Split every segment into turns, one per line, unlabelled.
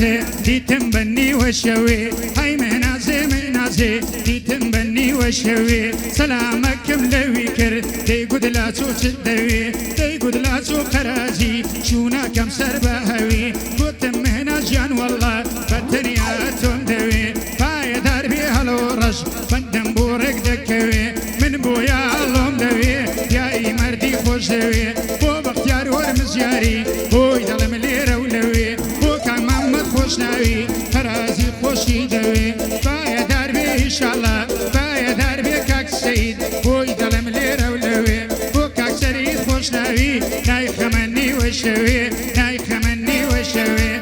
منازي ديتم بني وشوي هاي منازي ديتم بني وشوي سلامك ملوي كر دي قد لا تدوي دي قد لا قرازي شونا كم سر بهوي قلت مهنا جان والله بالدنيا تندوي باي دربي هلو رش بندم بورك دكوي من بويا اللهم دوي يا اي مردي خوش دوي بو بختيار ورمزياري بو يدلم ليرة ولوي بو كان محمد خوش ناوي فرازي خوشي دوي باي دربي ان شاء الله باي دربي كاك سيد بو يدلم ليرة ولوي بو كاك سريد خوش ناوي ناي خمني وشوي ناي خمني وشوي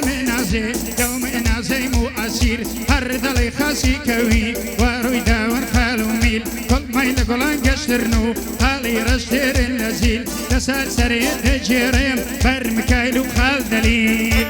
منازي يوم منازي مو أسير هرد لي خاسي كوي واروي داون خالو ميل كل ميل قلان قشترنو هالي رشتر النزيل تسال سريد هجيريم برمكايلو خال دليل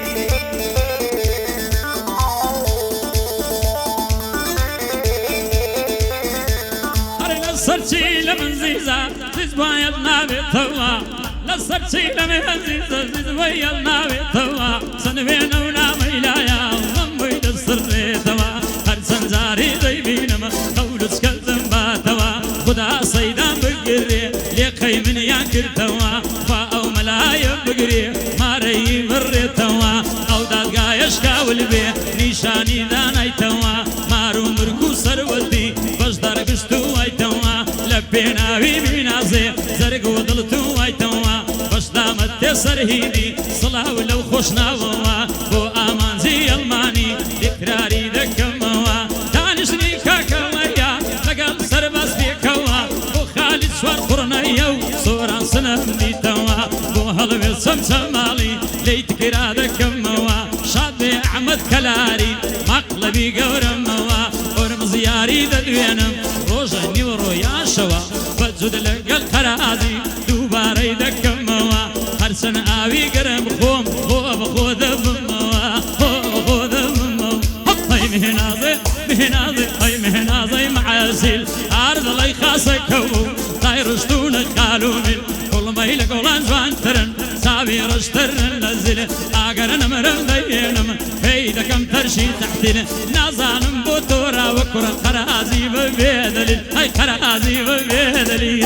أرنا السرشي لمن زيزا زيزبايا النابي ثوا لسرشي لمن زيزا زيزبايا النابي ثوا سنبين ولا ميلايا ومبيد السر ثوا هرسن زاري ذيبينما قولس كالزن باتوا خدا صيدان بقري ليقي من ياكل توا فاو ملايا بقري ماري مر توا او دالقا يشكا والبي نيشاني داناي توا مارو مركو سرولتي بجدار قشتو اي توا لبينا بينازي زرق وضلتو اي توا بشدامت تسر هيدي صلاة ولو خوشنا ووا بو امان زي الماني اقراري دكموا دانشني كاكويا لقل سربس بيكوا بو خالد شوار قرنيو صوران سنم دي توا بو هلوي سمسمالي ليتكرا دكموا شاد احمد كلاري مقلبي قورموا ورم زياري ددوينم روجني ورويا شوا بجد لقل قرازي دوباري دكموا هرسن آوي قرم خوم خو ذبموا خو ذبموا هاي مهنازي معاسيل عرض لي خاصكو طاير شتون قالوا من كل ما يلقولان جوان ترن سابي رشترن نزل اقرن مرم دينم هيدا كم ترشي تحتنا نازانم بوتورا وكرة قرازي ببيدلي هاي قرازي ببيدلي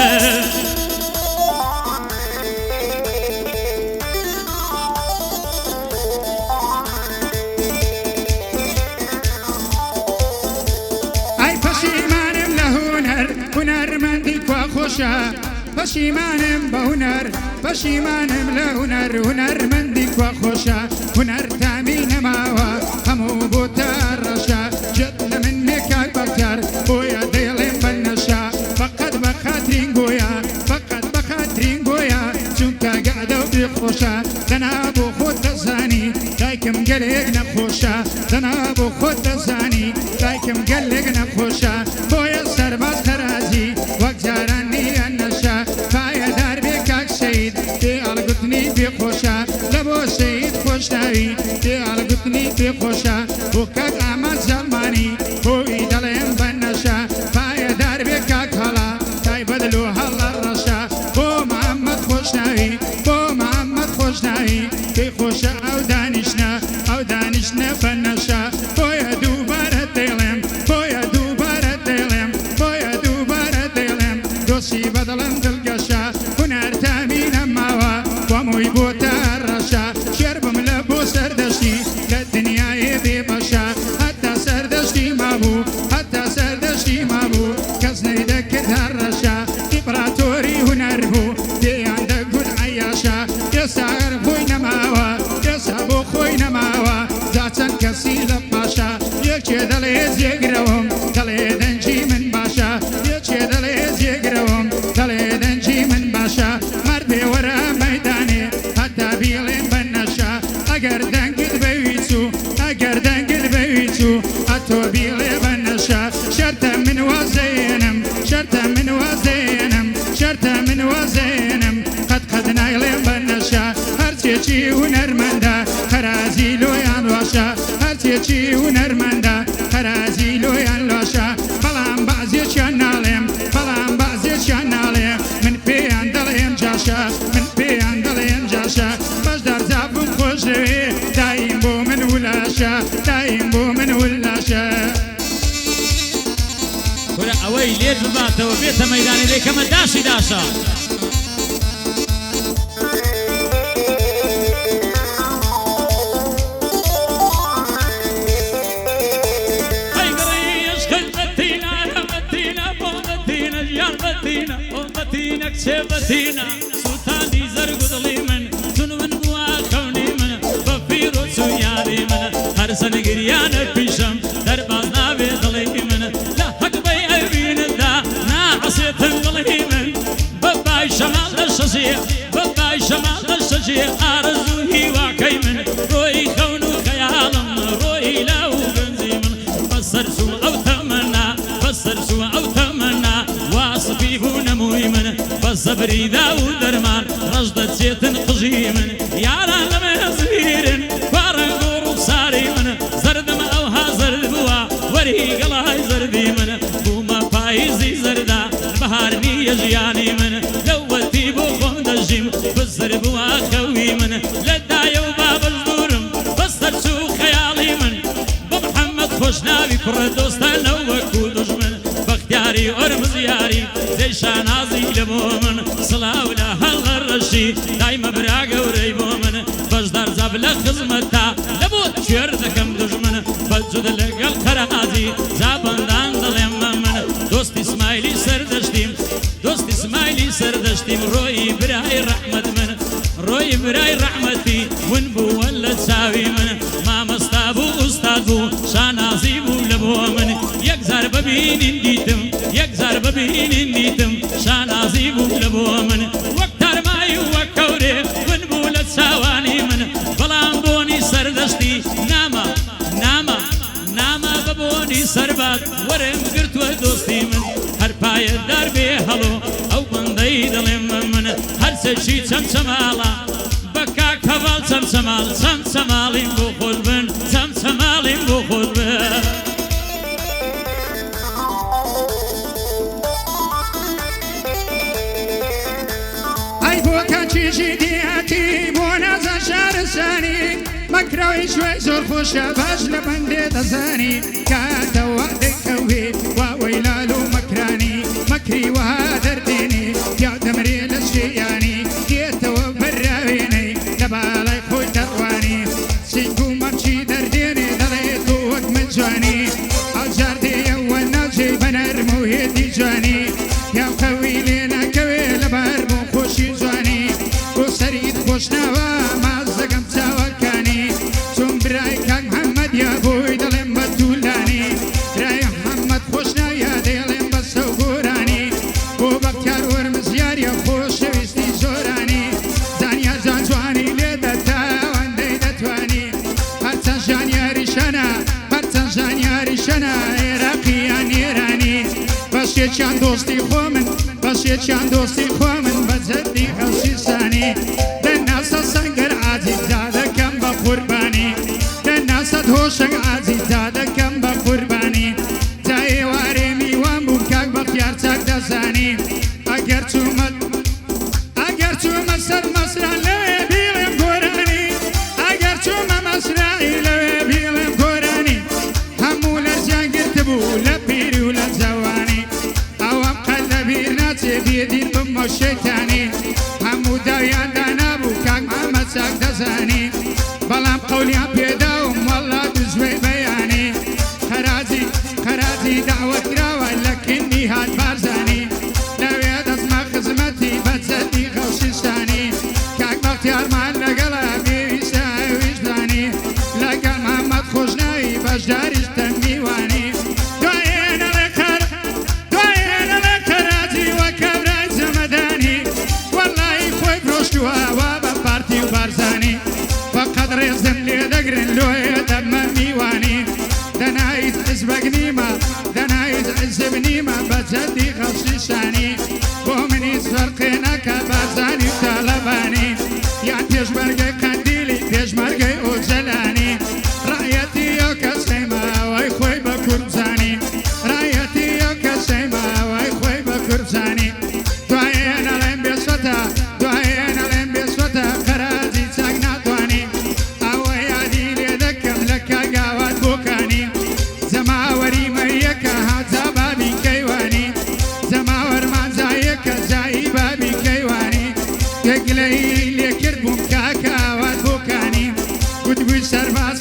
هنر مندك وخوشا بشيمانم بهنر بشيمانم لهنر هنر مندك وخوشا هنر تامين ماوا همو بوتر رشا جد منك بكتر بويا ديلم بنشا فقط بخاطرين قويا فقط بخاطرين قويا چونكا قعدوا بخوشا دنا بو خود تزاني دايكم قلق نخوشا دنا بو خود تزاني دايكم قلق نخوشا بويا سرباز خرازي وقجاراني النشا فايا دربي كاك سيد دي علقتني بخوشا لبو سيد خوشناوي دي علقتني بخوشا وكاك عمل زماني بوي دلين بنشا فايا دربي كاك هلا داي بدلو هلا الرشا بو محمد خوشناوي بو محمد خوشناوي بخوشا او دانشنا فنشا بويا دوبارة ديلم بويا دوبارة ديلم بويا دوبارة ديلم دوسي بدلن دلقشا هنر تامين ماوا وموي بوتا الرشا شربم لبو سردشتي للدنيا يبي بشا حتى سردشتي مابو حتى سردشتي مابو كزني دكت الرشا إمبراطوري هنربو دي عندك العياشا يسار خوينا ماوا يسابو خوينا ماوا زاتن كسيل باشا يكشي دليز يقروم دليدنجي من باشا يكشي دليز يقروم دليدنجي من باشا مرد ورا ميداني حتى بيلين بنشا اگر دنگل بيويتو اگر دنگل بيويتو اتو بيلي بنشا شرط من وزينم شرط من وزينم شرط من وزينم قد نايلين بنشا هرتيجي ونرمندا خرازي لو يانواشا هرتيجي ونرمندا خرازي لو يانواشا بلان بعزي شنالم بلان بعزي شنالم من بيان دلين جاشا من بيان دلين جاشا بجدار زابون خوشوي دايما
ولاشە دایم بۆ من ولاشە
وەرە ئەوەی لێت بباتەوە بێتە مەیدانی لێکەمە داشی داشە کچێبەتینە سوتانی زەرگ و دڵی من چون من بووە خەونی من بە پیر و چویانی من هەر سەنگریانە پیشم دەرباز نابێ دڵی من لە حەقبەی ئەویندا ناعەسێتم دڵی من بە بای شەماڵ لە شەژێ بە بای شەماڵ لە شەژێ ئارەزوو هیواکەی من ڕۆی خەون و خەیاڵم ڕۆی لاو و گەنجی من بەسەر چوو ئەو تەمەنا بەسەر چوو ئەو تەمەنا واسفی بوو نەمووی من زەبریدا و دەرمان ڕەش دەچێتن قژی من یاران لەمە زویرن کوارەنگ و ڕووساری من زەردم ئەوها زەرد بووە وەری گەڵای زەردی من بوومە پاییزی زەردا بەهار نییە ژیانی من لەوەتی بۆ خۆم دەژیم بزر بووە خەوی من لە دایە و بابەش دوورم بەسەر چوو خەیاڵی من بە محەممەد خۆشناوی کوڕە دۆستانە وەکو دوژمن بەختیاری ئۆرمز یاری جێی شانازی لە بۆ من سڵاو لە هەڵە ڕەشی دایمە برا گەورەی بۆ من بەشدار جاب لە خزمەتا لە بۆ کوێر دەکەم دوژمن بەجود لەگەڵ قەرەغازی جابەندان دەڵێمە من دۆستی سمایلی سەردەشتیم دۆستی سمایلی سەردەشتیم ڕۆی برای ڕەحمەت من ڕۆی برای ڕەحمەتی ون بووە لە چاوی من مامەستا بوو ئوستاد بوو شانازی بوو لە بۆ من یەک جار ببینین دیتم یەک جار ببینین دیتم شانازی بوو لە بۆ من وەک تارمای وەک کەورێ ون بوو لە چاوانی من بەڵام بۆنی سەردەشتی نامە نامە نامە بە بۆنی سەربات وەرم گرتووە دۆستی من هەر پایەدار بێ هەڵۆ ئەو بەندەی دەڵێم من هەر چەشی چەمچەماڵە بە کاک هەڤاڵ چەمچەماڵ چەمچەماڵیم بۆ خۆت بن چەمچەماڵیم بۆ خۆت بن
جدياتي بونازا شارساني مكراوي شوي زور خوشة باش لبندي تزاني كاتا وعدك كوي وويلالو مكراني مكري وهادر ديني يا دمري للشياني كيتا وبراويني لبالاي خوي ترواني سينكو ممشي درديني دليتو وقت من جواني الجاردي والناجي بنرمو يدي جواني يا خوي لينا كوي لبارمو خوشي جواني خوشناوە مازەکەم چاوەکانی چۆن برای کاک محەممەد یا بۆی دەڵێم بە دوولانی برای محەممەد خۆشناویە دەڵێم بە سەو گۆرانی بۆ بەختیار وەرمزیاریە خۆشەویستی زۆرانی زانیار جان جوانی لێدە تاوەندەی دەتوانی هەرچەند ژانیاری شەنە هەرچەند ژانیاری شەنە عێراقییان ئێرانی بەشێکیان دۆستی خۆ من بەشێکیان دۆستی خۆ من بە جەدی خەڵسیسانی سنگر عزیز دادەکەم بە قوربانی دەناسەد هۆشەک عزیز دادەکەم بە قوربانی تا ئێوارێ میوان بوو کاک بەختیار چاک دەزانی ئەگەر چوومە سەر مەسران لەوێ بیڵێم گۆرانی ئەگەر چوومە مەسرایی لەوێ بیڵێم گۆرانی هەموو لەرزیان گرتبوو لە پیری و لە جەوانی ئەوەم قەت لە بیر ناچێ بێدین بمە شەیتانی هەموو داویان چاک دەزانی بەڵام قەولیان پێداوم وەڵا دژوێ بەیانی خەراجی داوەتراوە لە کندی هات بارزانی لەوێ دەستمە خزمەتی بە جەدی خەڵسیستانی کاک بەختیارمان لەگەڵە پێویستە ویژدانی لەگەڵ محەممەد خۆشناوی بەشداریش تەمیوانی دوایێنە لە خەراجی وە کەورای جەمەدانی وەڵای خۆی فرۆشتووە بارزانی فقط ڕێزم لێ دەگرن لۆیە دەمە میوانی دەنایت حزبەک نیمە دەنایت حزب نیمە بە جەدی خەڵسیسانی بۆ منیش فەرقێ نەکە بارزانی و تاڵەبانی یان پێشمەرگەی قەندیلی پێشمەرگەی ئۆجەلانی ڕایەتی ئەو کەسەی ماوەی خۆی بە کوربزانی ڕایەتی ئەو کەسەی ماوەی خۆی بە کوربزانی دوایێنە لێم بێسوەتە دوایێنە لێم بێسوەتە خەراجی چاک ناتوانی ئەوە یادی لێ دەکەم لە کاگە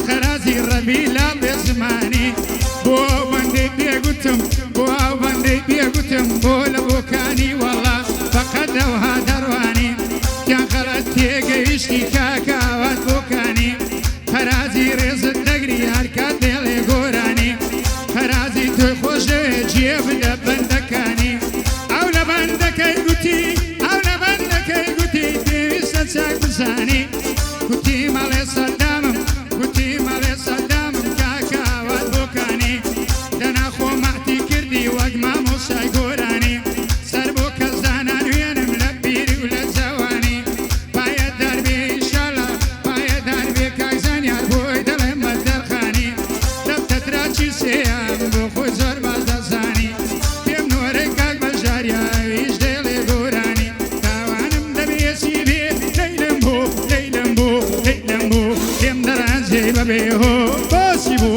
خەرازی ڕەبی لا بێ زمانی بۆ بەندەی پێگوتم بۆ ئەو بەندەی پێگوتم بۆ لە بۆکانی وەڵا فەقەت ئەوها دەڕوانی کیان خەڵەت تێگەیشتی کاکاوات بۆکانی خەرازی ڕێزت دەگری هەر کات دێڵێ گۆرانی خەرازی تۆی خۆش دەوێ جێ بدە بەندەکانی ئەو لە بەندەکەی گوتی ئەو لە بەندەکەی گوتی پێویستە چاک بزانی گوتی مەڵێ سەردامم گوتی مەڵێ سەردامم کاکاوات بۆکانی دەناخۆ مەحتی کردی وەک مامۆسای گۆرانی سەر بۆ کەسدانا نوێنم لە پیری و لە جەوانی پایەدار بێ ئینشاڵڵا پایەدار بێ کاکزانیار بۆی دەڵێم بەردەرخانی دەفتەتراچی سێیان بۆ خۆی زۆر باش دەزانی پێم نۆرەی کاک بەژاریاویش دێڵێ گۆرانی تاوانم دەبێسی بێ لەیلم بۆ لەیلم بۆ لەیلم بۆ پێم دەڕانجێ بەبێ هۆ بۆچی بۆ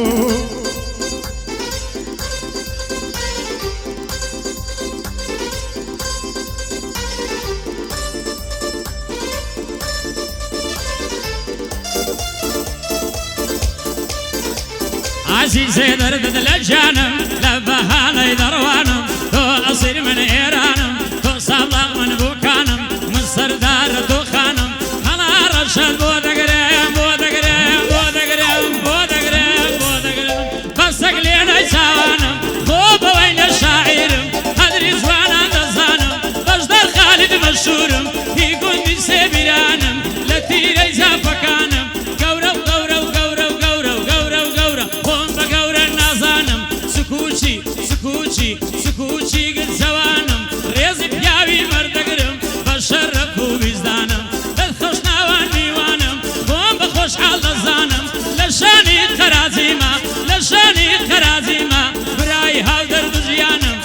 عزیزێ دەردت لە جانم لە بەهانەی دەڕوانم تۆ ئەسیر من ئێرانم تۆ سابڵاغ من بۆکانم من سەردارە تۆ خانم هەڵا ڕەشەت بۆ دەگرێم بۆ دەگرێم بۆ دەگرێم بۆ دەگرێم بۆ دەگرێم بەسەک لێنەی چاوانم بۆ بەوەی لە شاعیرم قەدری جوانان دەزانم بەشدار خالید مەشهورم هی گوندی سێبیرانم لە تیرەی جافەکانم گەورە و گەورە و گەورە و گەورە و گەورە و گەورە خۆم بە گەورە نازانم سکوچی سکوچی سکوچی گرجەوانم ڕێزی پیاوی مەردەگرم بە شەرەف و ویزدانم دەستخۆش ناوان میوانم خۆم بە خۆشحاڵ دەزانم لە شانی خەرازیمە لە شانی خەرازیمە برای هاودەرد و ژیانم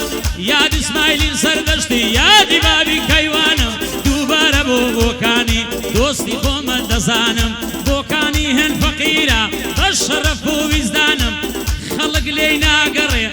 یاد ئیسمایلی سەردەشتی یادی بابی کەیوانم دووبارە بۆ بۆکانی دۆستی خۆمە دەزانم بۆکانی هەن فەقیرە بە شەرەف و ویزدانم خەڵک لێی ناگەڕێ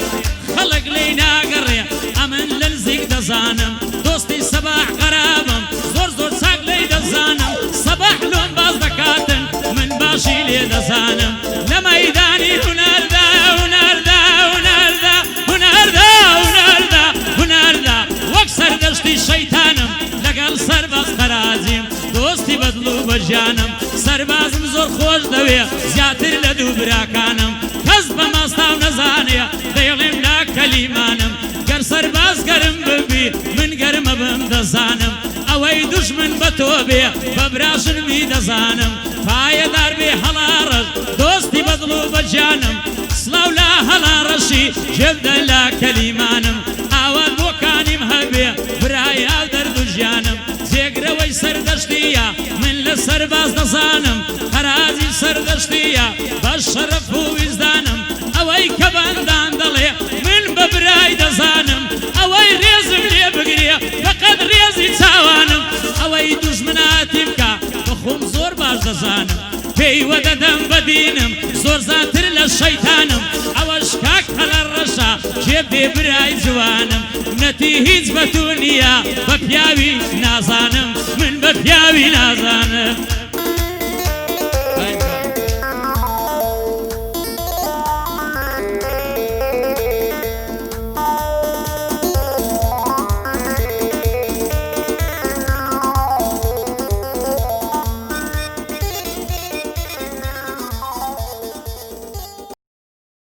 خەڵک لێی ناگەڕێ ئەمن لە نزیک دەزانم دۆستی سەباح قەرابم زۆر زۆر چاک لێی دەزانم سەباح لۆم باز دەکاتن من باشی لێ دەزانم لە مەیدانی هونەردا هونەردا هونەردا هونەردا هونەردا هونەردا وەک سەردەشتی شەیتانم لەگەڵ سەرباز خەرازیم دۆستی بەدڵ و بەژیانم سەربازم زۆر خۆش دەوێ زیاتر لە دوو براکانم کەس بە ماستاو نەزانێ دەیڵێم لا کەلیمانم گەر سەرباز گەرم ببی من گەرمە بم دەزانم ئەوەی دوژمن بە تۆ بێ بە براشنمی دەزانم پایەدار بێ هەڵاڕەش دۆستی بەدڵ و بەجانم سڵاو لا هەڵاڕەشی ژێبدە لا کەلیمانم ئاوان بۆکانیم هەبێ برای ئاو دەرد و ژیانم جێگرەوەی سەردەشتیە من لە سەرباز دەزانم خەرازی سەردەشتیە بە شەرەف و ویزدانم ئەوەی کە بەندان دەڵێ من بە برای دەزانم ئەوەی ڕێزم لێ بگرێ فەقەت ڕێزی چاوانم ئەوەی دوژمناتی بکە بەخۆم زۆر باش دەزانم پێیوە دەدەم بەدینم زۆر زیاتر لە شەیتانم ئەوەش کاک هەڵە ڕەشە کێ بێ برای جوانم نەتی هیچ بەتو نییە بە پیاوی نازانم من بە پیاوی نازانم